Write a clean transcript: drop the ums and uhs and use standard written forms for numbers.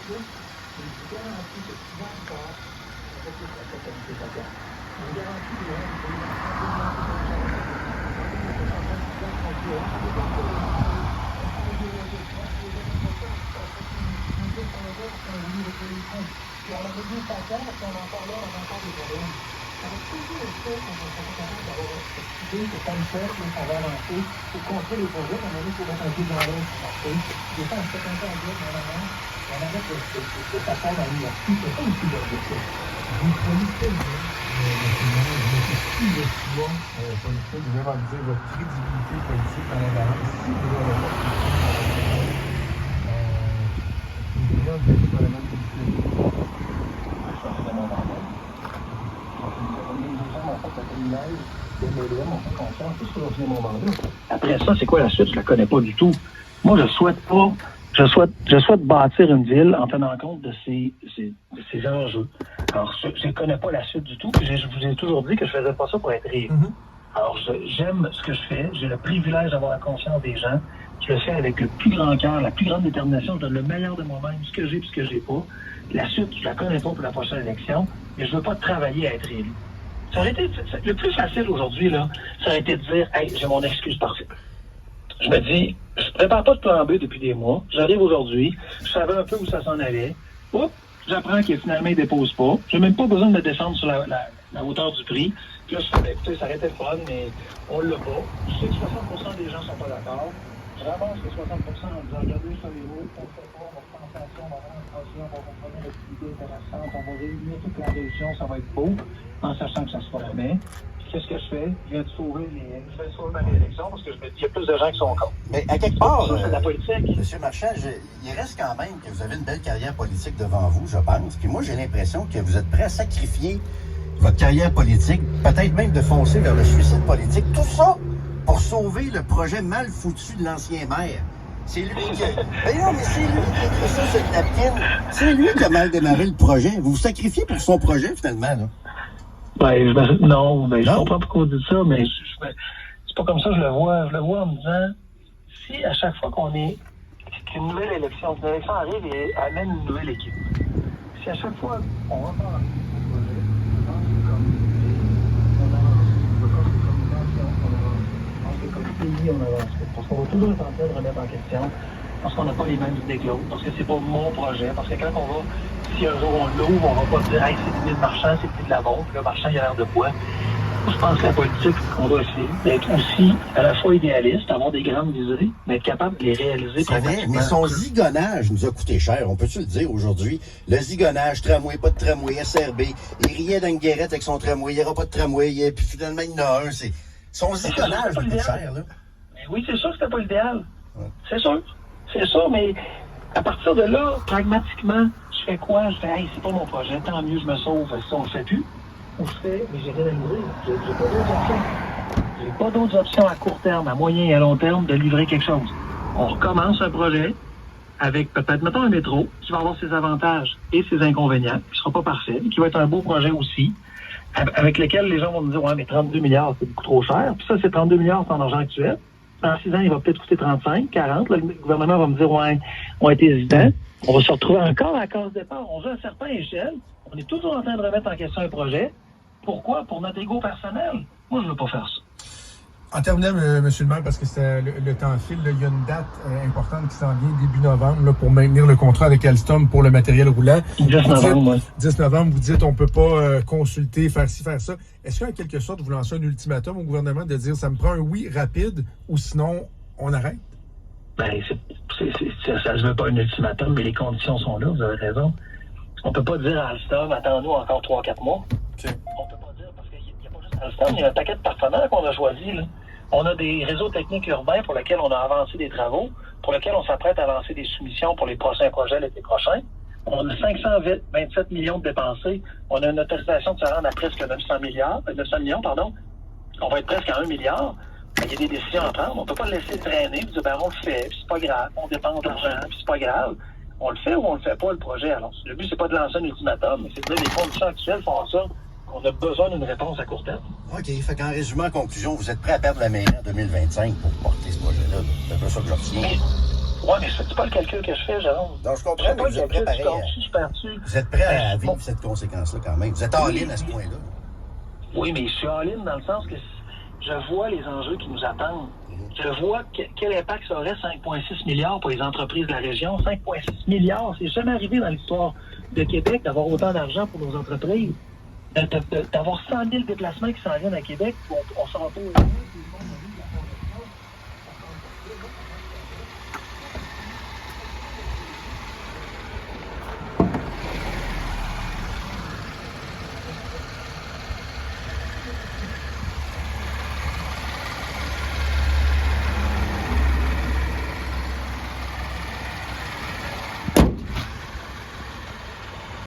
là, je vous garantis que tu vas encore avec la responsabilité sociale. Je vous garantis que puis on avait dit ça parce qu'on en parlait, on en parle des problèmes. Ça va toujours être fait quand on sera capable d'avoir expliqué que comme ça va avancer pour construire les projets, on a mis pour mettre un peu dans l'autre pour marcher. Des fois, on se fait un peu en bloc, on arrête de s'asseoir dans l'université, c'est pas aussi d'objectif. Vous prenez très bien, si le choix politique, je vais dire votre crédibilité politique dans la balance, si vous avez pas après ça, c'est quoi la suite? Je la connais pas du tout. Moi, je souhaite bâtir une ville en tenant compte de ces enjeux. Alors, je ne connais pas la suite du tout. Je vous ai toujours dit que je faisais pas ça pour être élu. Alors, j'aime ce que je fais. J'ai le privilège d'avoir la confiance des gens. Je le fais avec le plus grand cœur, la plus grande détermination. Je donne le meilleur de moi-même, ce que j'ai et ce que j'ai pas. La suite, je la connais pas pour la prochaine élection, mais je veux pas travailler à être élu. Ça aurait été le plus facile aujourd'hui, là, ça aurait été de dire, hey, j'ai mon excuse parfaite. Je me dis, je prépare pas de plan B depuis des mois. J'arrive aujourd'hui, je savais un peu où ça s'en allait. Oups, j'apprends qu'il finalement il dépose pas. J'ai même pas besoin de me descendre sur la hauteur du prix. Puis là, je fais, écoutez, ça aurait été le fun, mais on l'a pas. Je sais que 60% des gens sont pas d'accord. Je ramasse les 60% en disant, regardez ça les mots, on fait pas, on va faire attention, on va avoir une transition, on va faire une activité intéressante, on va réunir toute la région, ça va être beau, en sachant que ça se fera jamais. Qu'est-ce que je fais? Je vais sauver ma réélection parce que je me dis qu'il y a plus de gens qui sont contre. Mais à quelque part, c'est la politique. M. Marchand, il reste quand même que vous avez une belle carrière politique devant vous, je pense. Puis moi, j'ai l'impression que vous êtes prêt à sacrifier votre carrière politique, peut-être même de foncer vers le suicide politique. Tout ça pour sauver le projet mal foutu de l'ancien maire. C'est lui qui a... Ben non, mais c'est lui qui a écrit ça sur le napkin. C'est lui qui a mal démarré le projet. Vous vous sacrifiez pour son projet, finalement, là. Je comprends pourquoi vous dites ça, mais c'est pas comme ça que je le vois. Je le vois en me disant, si à chaque fois qu'on est qu'une nouvelle élection arrive et amène une nouvelle équipe, si à chaque fois on va faire un projet, je pense que comme pays, on avance. Parce qu'on va toujours être en train de remettre en question, parce qu'on n'a pas les mêmes idées que l'autre, parce que c'est pas mon projet, parce que quand on va, si un jour on l'ouvre, on va pas dire, hey, c'est l'idée de Marchand, c'est l'idée de la vôtre, le Marchand, il a l'air de quoi? Je pense que la politique, on doit essayer d'être aussi à la fois idéaliste, avoir des grandes idées, mais être capable de les réaliser. C'est vrai, mais son zigonnage nous a coûté cher, on peut-tu le dire aujourd'hui? Le zigonnage, tramway, pas de tramway, SRB, il riait d'une guérette avec son tramway, il n'y aura pas de tramway, puis finalement il y en a un, c'est... Son zigonnage coûte cher, là. Oui, c'est sûr que c'était pas l'idéal. Ouais. C'est sûr, mais à partir de là, pragmatiquement, je fais quoi? Je fais, hey, c'est pas mon projet, tant mieux, je me sauve. Si on le fait plus, on se fait, mais j'ai réalisé, j'ai pas d'autres options. J'ai pas d'autres options à court terme, à moyen et à long terme de livrer quelque chose. On recommence un projet avec peut-être, mettons, un métro qui va avoir ses avantages et ses inconvénients, qui sera pas parfait, qui va être un beau projet aussi, avec lequel les gens vont me dire, ouais, mais 32 milliards, c'est beaucoup trop cher. Puis ça, c'est 32 milliards, c'est en argent actuel. Dans 6 ans, il va peut-être coûter 35, 40. Là, le gouvernement va me dire, ouais, on a été hésitant. On va se retrouver encore à la case départ. On joue à certaines échelles. On est toujours en train de remettre en question un projet. Pourquoi? Pour notre ego personnel. Moi, je veux pas faire ça. En terminant, M. le maire, parce que le temps file, là, il y a une date importante qui s'en vient début novembre là, pour maintenir le contrat avec Alstom pour le matériel roulant. 10 novembre, oui. 10 novembre, vous dites on peut pas consulter, faire ci, faire ça. Est-ce qu'en quelque sorte, vous lancez un ultimatum au gouvernement de dire ça me prend un oui rapide ou sinon on arrête? Ça ne veut pas un ultimatum, mais les conditions sont là, vous avez raison. On peut pas dire à Alstom, attends-nous encore 3-4 mois. Okay. On peut pas dire, parce qu'il n'y a pas juste Alstom, il y a un paquet de partenaires qu'on a choisis, là. On a des réseaux techniques urbains pour lesquels on a avancé des travaux, pour lesquels on s'apprête à avancer des soumissions pour les prochains projets l'été prochain. On a 527 millions de dépensés. On a une autorisation de se rendre à presque 900 millions, pardon. On va être presque à 1 milliard. Il y a des décisions à prendre. On ne peut pas le laisser traîner et dire, on le fait, puis c'est pas grave. On dépense de l'argent, puis c'est pas grave. On le fait ou on le fait pas, le projet. Alors, le but, c'est pas de lancer un ultimatum, mais c'est de dire les conditions actuelles font en sorte qu'on a besoin d'une réponse à court terme. OK. Fait qu'en résumé, en conclusion, vous êtes prêt à perdre la mairie en 2025 pour porter ce projet-là. C'est un peu ça que je retiens. Oui, mais c'est pas le calcul que je fais, Jérôme. Non, je comprends, mais vous êtes prêt pareil. Vous êtes prêt à vivre cette conséquence-là quand même. Vous êtes en ligne à ce point-là. Oui, mais je suis en ligne dans le sens que je vois les enjeux qui nous attendent. Je vois quel impact ça aurait 5,6 milliards pour les entreprises de la région. 5,6 milliards, c'est jamais arrivé dans l'histoire de Québec d'avoir autant d'argent pour nos entreprises. D'avoir 100 000 déplacements qui s'en viennent à Québec, on s'en retrouve.